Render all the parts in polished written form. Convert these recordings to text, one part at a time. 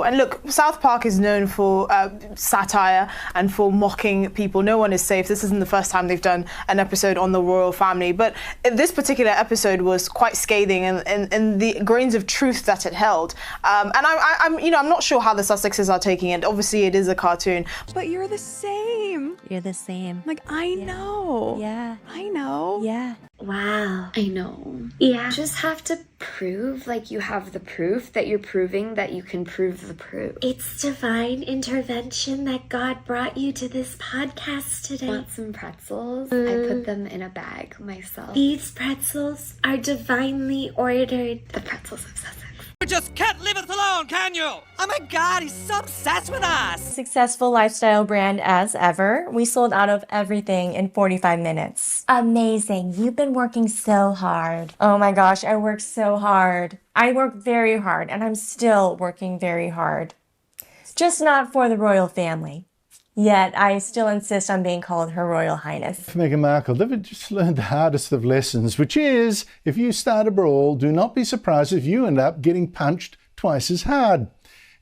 And look, South Park is known for satire and for mocking people. No one is safe. This isn't the first time they've done an episode on the royal family, but this particular episode was quite scathing in the grains of truth that it held. And I'm not sure how the Sussexes are taking it. Obviously, it is a cartoon. But you're the same. You're the same. Like, I know. Yeah. I know. Yeah. Wow. I know. Yeah. Just have to prove, like, you have the proof that you're proving that you can prove the proof. It's divine intervention that God brought you to this podcast today. Want some pretzels? I put them in a bag myself. These pretzels are divinely ordered. The pretzels of Sussex. You just can't leave us alone, can you? Oh my God, he's so obsessed with us. Successful lifestyle brand as ever. We sold out of everything in 45 minutes. Amazing. You've been working so hard. Oh my gosh, I worked so hard. I work very hard, and I'm still working very hard. Just not for the royal family. Yet, I still insist on being called Her Royal Highness. Meghan Markle, they've just learned the hardest of lessons, which is, if you start a brawl, do not be surprised if you end up getting punched twice as hard.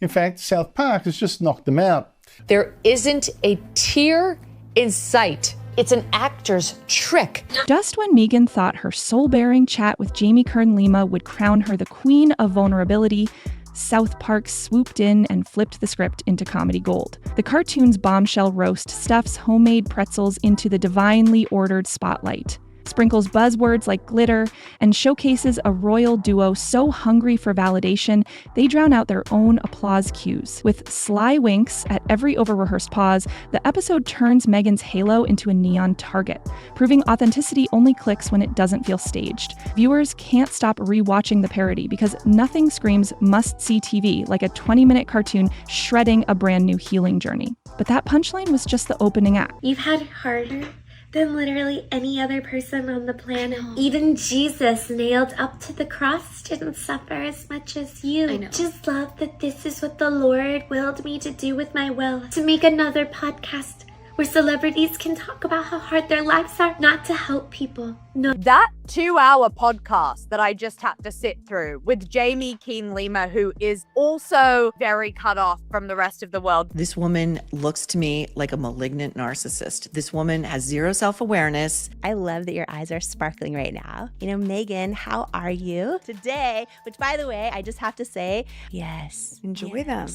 In fact, South Park has just knocked them out. There isn't a tear in sight. It's an actor's trick. Just when Meghan thought her soul-bearing chat with Jamie Kern Lima would crown her the queen of vulnerability, South Park swooped in and flipped the script into comedy gold. The cartoon's bombshell roast stuffs homemade pretzels into the divinely ordered spotlight, sprinkles buzzwords like glitter, and showcases a royal duo so hungry for validation, they drown out their own applause cues. With sly winks at every over-rehearsed pause, the episode turns Meghan's halo into a neon target, proving authenticity only clicks when it doesn't feel staged. Viewers can't stop rewatching the parody because nothing screams must-see TV like a 20-minute cartoon shredding a brand new healing journey. But that punchline was just the opening act. You've had it harder than literally any other person on the planet. Even Jesus, nailed up to the cross, didn't suffer as much as you. I know. Just love that this is what the Lord willed me to do with my will. To make another podcast where celebrities can talk about how hard their lives are, not to help people. No. That 2-hour podcast that I just had to sit through with Jamie Kern Lima, who is also very cut off from the rest of the world. This woman looks to me like a malignant narcissist. This woman has zero self-awareness. I love that your eyes are sparkling right now. You know, Meghan, how are you today? Which, by the way, I just have to say, yes. Enjoy them.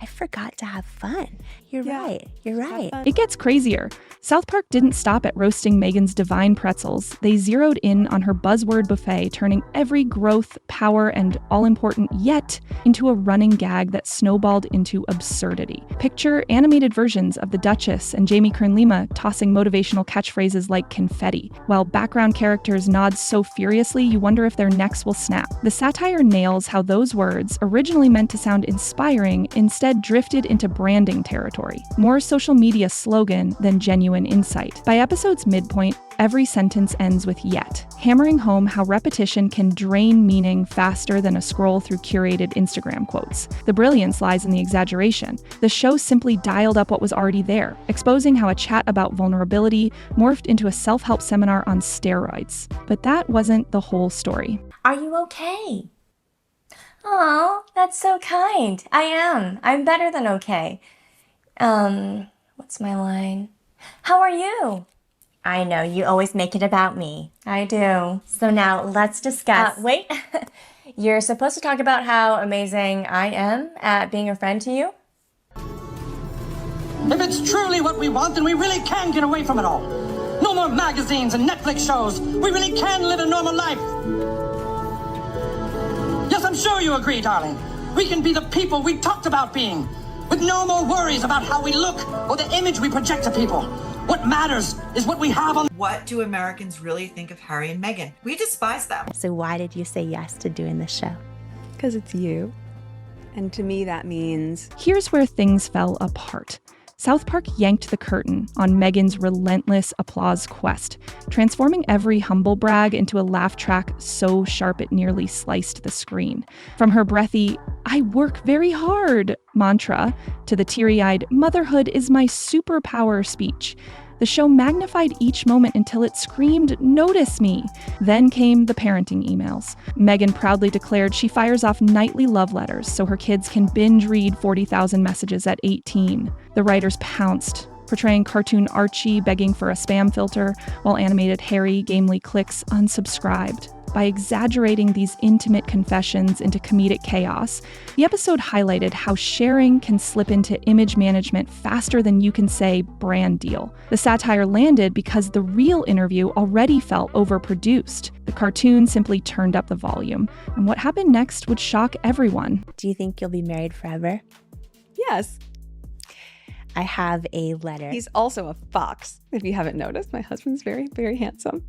I forgot to have fun. You're right. You're right. It gets crazier. South Park didn't stop at roasting Meghan's divine pretzels. They zeroed in on her buzzword buffet, turning every growth, power, and all-important yet into a running gag that snowballed into absurdity. Picture animated versions of the Duchess and Jamie Kern Lima tossing motivational catchphrases like confetti, while background characters nod so furiously you wonder if their necks will snap. The satire nails how those words, originally meant to sound inspiring, instead drifted into branding territory. More social media slogan than genuine insight. By episode's midpoint, every sentence ends with yet, hammering home how repetition can drain meaning faster than a scroll through curated Instagram quotes. The brilliance lies in the exaggeration. The show simply dialed up what was already there, exposing how a chat about vulnerability morphed into a self-help seminar on steroids. But that wasn't the whole story. Are you okay? Oh, that's so kind. I am. I'm better than okay. What's my line? How are you? I know, you always make it about me. I do. So now let's discuss. Wait. You're supposed to talk about how amazing I am at being a friend to you? If it's truly what we want, then we really can get away from it all. No more magazines and Netflix shows. We really can live a normal life. Yes, I'm sure you agree, darling. We can be the people we talked about being, with no more worries about how we look or the image we project to people. What matters is what we have on. What do Americans really think of Harry and Meghan? We despise them. So why did you say yes to doing this show? Because it's you. And to me, that means... Here's where things fell apart. South Park yanked the curtain on Meghan's relentless applause quest, transforming every humble brag into a laugh track so sharp it nearly sliced the screen. From her breathy, "I work very hard" mantra to the teary-eyed "motherhood is my superpower" speech, The show magnified each moment until it screamed, "Notice me!" Then came the parenting emails. Meghan proudly declared she fires off nightly love letters so her kids can binge read 40,000 messages at 18. The writers pounced, portraying cartoon Archie begging for a spam filter, while animated Harry gamely clicks unsubscribed. By exaggerating these intimate confessions into comedic chaos, the episode highlighted how sharing can slip into image management faster than you can say brand deal. The satire landed because the real interview already felt overproduced. The cartoon simply turned up the volume, and what happened next would shock everyone. Do you think you'll be married forever? Yes. I have a letter. He's also a fox, if you haven't noticed. My husband's very, very handsome.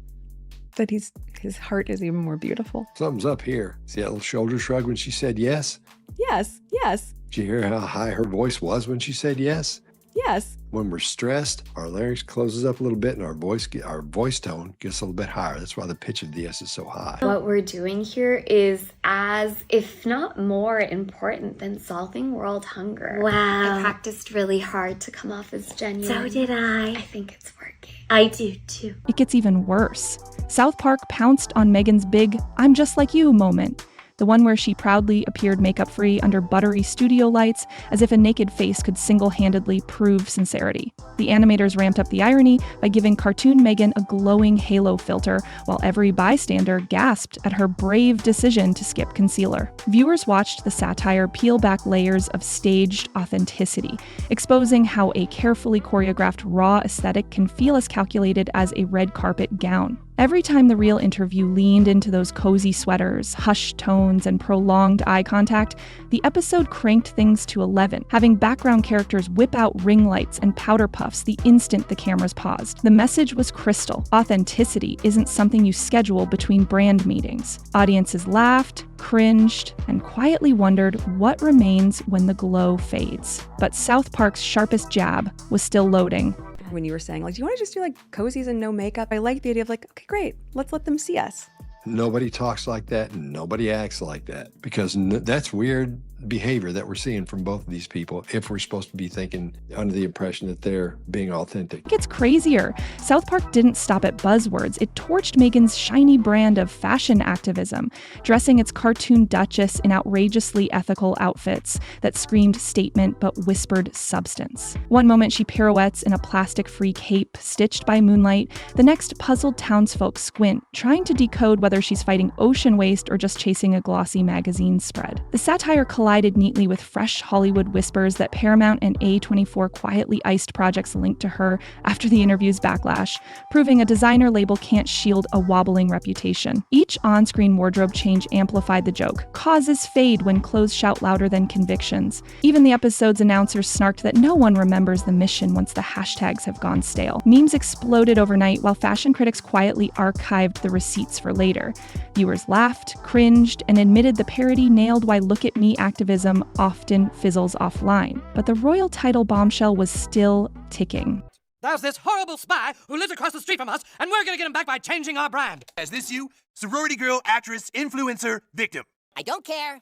But his heart is even more beautiful. Something's up here. See that little shoulder shrug when she said yes? Yes, yes. Did you hear how high her voice was when she said yes? Yes. When we're stressed, our larynx closes up a little bit and our voice tone gets a little bit higher. That's why the pitch of the yes is so high. What we're doing here is as, if not more important than solving world hunger. Wow. I practiced really hard to come off as genuine. So did I. I think it's working. I do too. It gets even worse. South Park pounced on Meghan's big "I'm just like you" moment. The one where she proudly appeared makeup-free under buttery studio lights as if a naked face could single-handedly prove sincerity. The animators ramped up the irony by giving cartoon Meghan a glowing halo filter, while every bystander gasped at her brave decision to skip concealer. Viewers watched the satire peel back layers of staged authenticity, exposing how a carefully choreographed raw aesthetic can feel as calculated as a red carpet gown. Every time the real interview leaned into those cozy sweaters, hushed tones, and prolonged eye contact, the episode cranked things to 11, having background characters whip out ring lights and powder puffs the instant the cameras paused. The message was crystal. Authenticity isn't something you schedule between brand meetings. Audiences laughed, cringed, and quietly wondered what remains when the glow fades. But South Park's sharpest jab was still loading. When you were saying, like, do you want to just do like cozies and no makeup? I like the idea of like, okay, great, let's let them see us. Nobody talks like that and nobody acts like that because that's weird behavior that we're seeing from both of these people if we're supposed to be thinking under the impression that they're being authentic. It gets crazier. South Park didn't stop at buzzwords. It torched Meghan's shiny brand of fashion activism, dressing its cartoon duchess in outrageously ethical outfits that screamed statement but whispered substance. One moment she pirouettes in a plastic-free cape stitched by moonlight, the next puzzled townsfolk squint, trying to decode whether she's fighting ocean waste or just chasing a glossy magazine spread. The satire collided neatly with fresh Hollywood whispers that Paramount and A24 quietly iced projects linked to her after the interview's backlash, proving a designer label can't shield a wobbling reputation. Each on-screen wardrobe change amplified the joke. Causes fade when clothes shout louder than convictions. Even the episode's announcers snarked that no one remembers the mission once the hashtags have gone stale. Memes exploded overnight while fashion critics quietly archived the receipts for later. Viewers laughed, cringed, and admitted the parody nailed why Look at Me activism often fizzles offline. But the royal title bombshell was still ticking. There's this horrible spy who lives across the street from us, and we're gonna get him back by changing our brand. Is this you? Sorority girl, actress, influencer, victim. I don't care.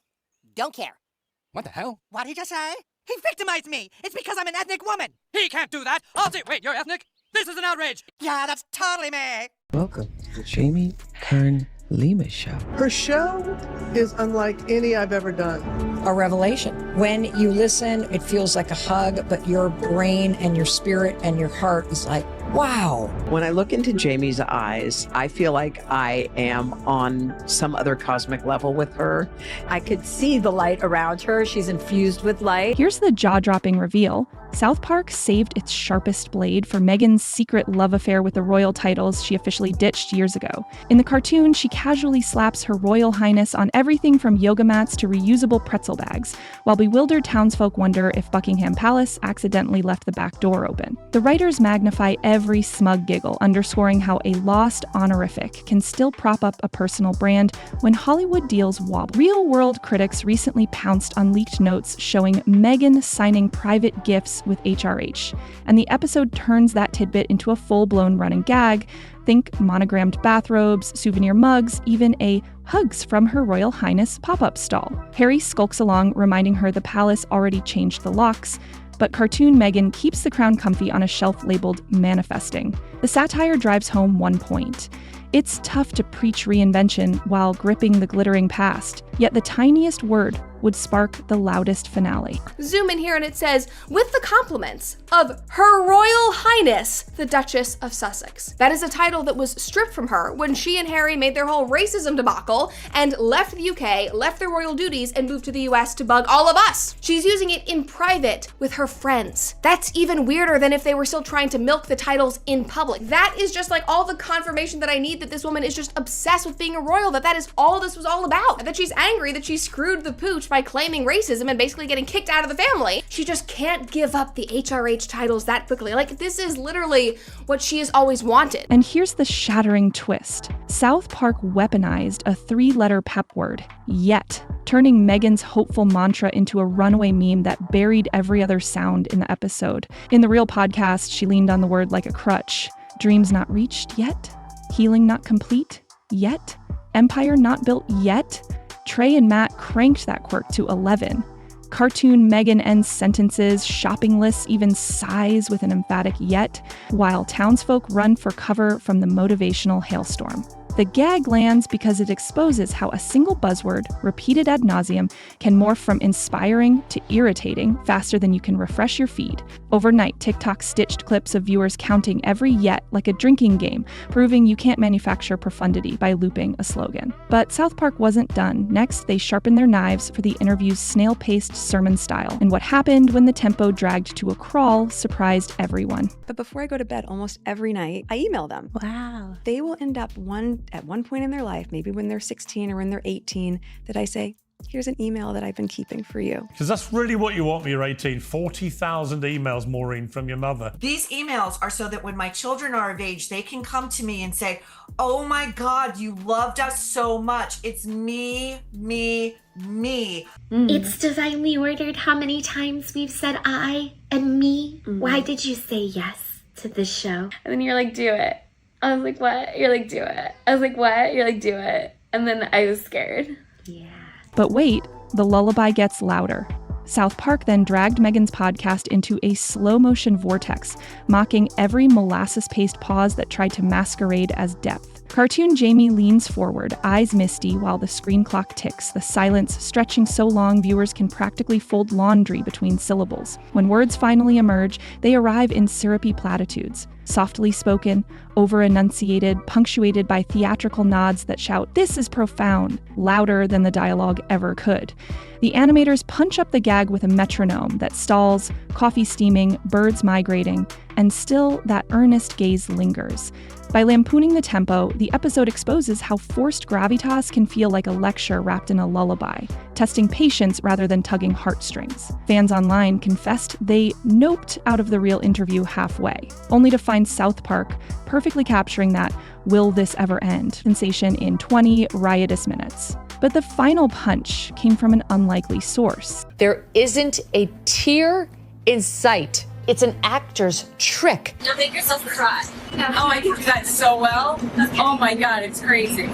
Don't care. What the hell? What did you say? He victimized me. It's because I'm an ethnic woman. He can't do that. I'll say, wait, you're ethnic? This is an outrage. Yeah, that's totally me. Welcome to the Jamie Kern Lima show. Her show is unlike any I've ever done. A revelation. When you listen, it feels like a hug, but your brain and your spirit and your heart is like, wow. When I look into Jamie's eyes, I feel like I am on some other cosmic level with her. I could see the light around her. She's infused with light. Here's the jaw-dropping reveal. South Park saved its sharpest blade for Meghan's secret love affair with the royal titles she officially ditched years ago. In the cartoon, she casually slaps Her Royal Highness on everything from yoga mats to reusable pretzel bags, while bewildered townsfolk wonder if Buckingham Palace accidentally left the back door open. The writers magnify every smug giggle, underscoring how a lost honorific can still prop up a personal brand when Hollywood deals wobble. Real-world critics recently pounced on leaked notes showing Meghan signing private gifts with HRH, and the episode turns that tidbit into a full-blown running gag. Think monogrammed bathrobes, souvenir mugs, even a "Hugs from Her Royal Highness" pop-up stall. Harry skulks along, reminding her the palace already changed the locks, but cartoon Meghan keeps the crown comfy on a shelf labeled manifesting. The satire drives home one point. It's tough to preach reinvention while gripping the glittering past, yet the tiniest word would spark the loudest finale. Zoom in here and it says, with the compliments of Her Royal Highness, the Duchess of Sussex. That is a title that was stripped from her when she and Harry made their whole racism debacle and left the UK, left their royal duties, and moved to the US to bug all of us. She's using it in private with her friends. That's even weirder than if they were still trying to milk the titles in public. That is just like all the confirmation that I need that this woman is just obsessed with being a royal, that is all this was all about. And that she's angry that she screwed the pooch by claiming racism and basically getting kicked out of the family. She just can't give up the HRH titles that quickly. Like, this is literally what she has always wanted. And here's the shattering twist. South Park weaponized a 3-letter pep word, yet, turning Meghan's hopeful mantra into a runaway meme that buried every other sound in the episode. In the real podcast, she leaned on the word like a crutch. Dreams not reached yet? Healing not complete yet? Empire not built yet? Trey and Matt cranked that quirk to 11. Cartoon Meghan ends sentences, shopping lists even sighs with an emphatic yet, while townsfolk run for cover from the motivational hailstorm. The gag lands because it exposes how a single buzzword, repeated ad nauseum, can morph from inspiring to irritating faster than you can refresh your feed. Overnight, TikTok stitched clips of viewers counting every yet like a drinking game, proving you can't manufacture profundity by looping a slogan. But South Park wasn't done. Next, they sharpened their knives for the interview's snail-paced sermon style, and what happened when the tempo dragged to a crawl surprised everyone. But before I go to bed almost every night, I email them. Wow. They will end up at one point in their life, maybe when they're 16 or when they're 18, that I say, here's an email that I've been keeping for you. Because that's really what you want when you're 18. 40,000 emails, Maureen, from your mother. These emails are so that when my children are of age, they can come to me and say, oh my God, you loved us so much. It's me. It's divinely ordered how many times we've said I and me. Why did you say yes to this show? And then you're like, do it. I was like, what? You're like, do it. I was like, what? You're like, do it. And then I was scared. Yeah. But wait, the lullaby gets louder. South Park then dragged Meghan's podcast into a slow-motion vortex, mocking every molasses-paced pause that tried to masquerade as depth. Cartoon Jamie leans forward, eyes misty while the screen clock ticks, the silence stretching so long viewers can practically fold laundry between syllables. When words finally emerge, they arrive in syrupy platitudes, softly spoken, over-enunciated, punctuated by theatrical nods that shout, "This is profound," louder than the dialogue ever could. The animators punch up the gag with a metronome that stalls, coffee steaming, birds migrating, and still that earnest gaze lingers. By lampooning the tempo, the episode exposes how forced gravitas can feel like a lecture wrapped in a lullaby, testing patience rather than tugging heartstrings. Fans online confessed they noped out of the real interview halfway, only to find South Park perfectly capturing that "will this ever end" sensation in 20 riotous minutes. But the final punch came from an unlikely source. There isn't a tear in sight. It's an actor's trick. You'll make yourself cry. Oh, I can do that so well. Oh my God, it's crazy.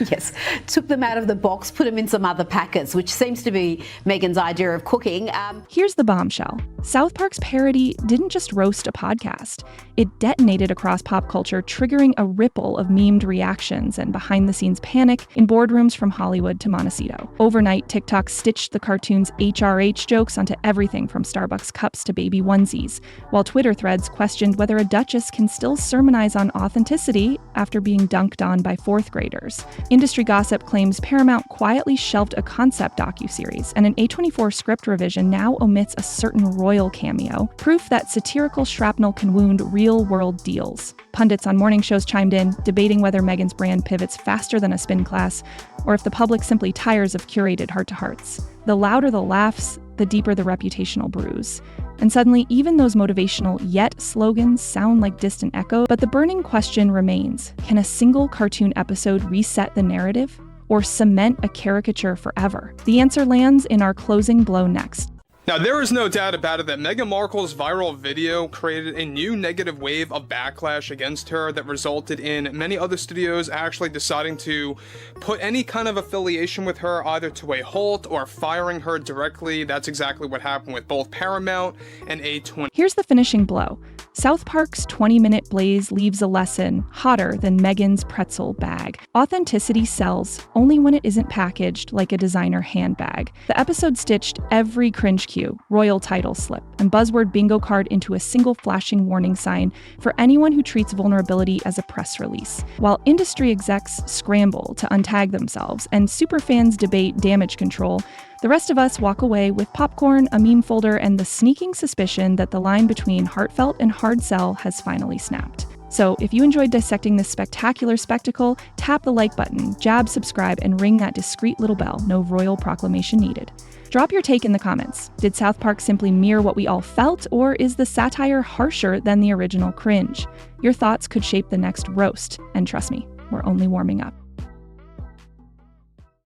Yes, took them out of the box, put them in some other packets, which seems to be Meghan's idea of cooking. Here's the bombshell. South Park's parody didn't just roast a podcast. It detonated across pop culture, triggering a ripple of memed reactions and behind-the-scenes panic in boardrooms from Hollywood to Montecito. Overnight, TikTok stitched the cartoon's HRH jokes onto everything from Starbucks cups to baby onesies, while Twitter threads questioned whether a duchess can still sermonize on authenticity after being dunked on by fourth graders. Industry gossip claims Paramount quietly shelved a concept docuseries, and an A24 script revision now omits a certain royal cameo, proof that satirical shrapnel can wound real-world deals. Pundits on morning shows chimed in, debating whether Meghan's brand pivots faster than a spin class, or if the public simply tires of curated heart-to-hearts. The louder the laughs, the deeper the reputational bruise. And suddenly, even those motivational yet slogans sound like distant echo, but the burning question remains, can a single cartoon episode reset the narrative? Or cement a caricature forever? The answer lands in our closing blow next. Now, there is no doubt about it that Meghan Markle's viral video created a new negative wave of backlash against her that resulted in many other studios actually deciding to put any kind of affiliation with her either to a halt or firing her directly. That's exactly what happened with both Paramount and A24. Here's the finishing blow. South Park's 20-minute blaze leaves a lesson hotter than Meghan's pretzel bag. Authenticity sells only when it isn't packaged like a designer handbag. The episode stitched every cringe cue, royal title slip, and buzzword bingo card into a single flashing warning sign for anyone who treats vulnerability as a press release. While industry execs scramble to untag themselves and superfans debate damage control, the rest of us walk away with popcorn, a meme folder, and the sneaking suspicion that the line between heartfelt and hard sell has finally snapped. So if you enjoyed dissecting this spectacular spectacle, tap the like button, jab subscribe, and ring that discreet little bell. No royal proclamation needed. Drop your take in the comments. Did South Park simply mirror what we all felt, or is the satire harsher than the original cringe? Your thoughts could shape the next roast, and trust me, we're only warming up.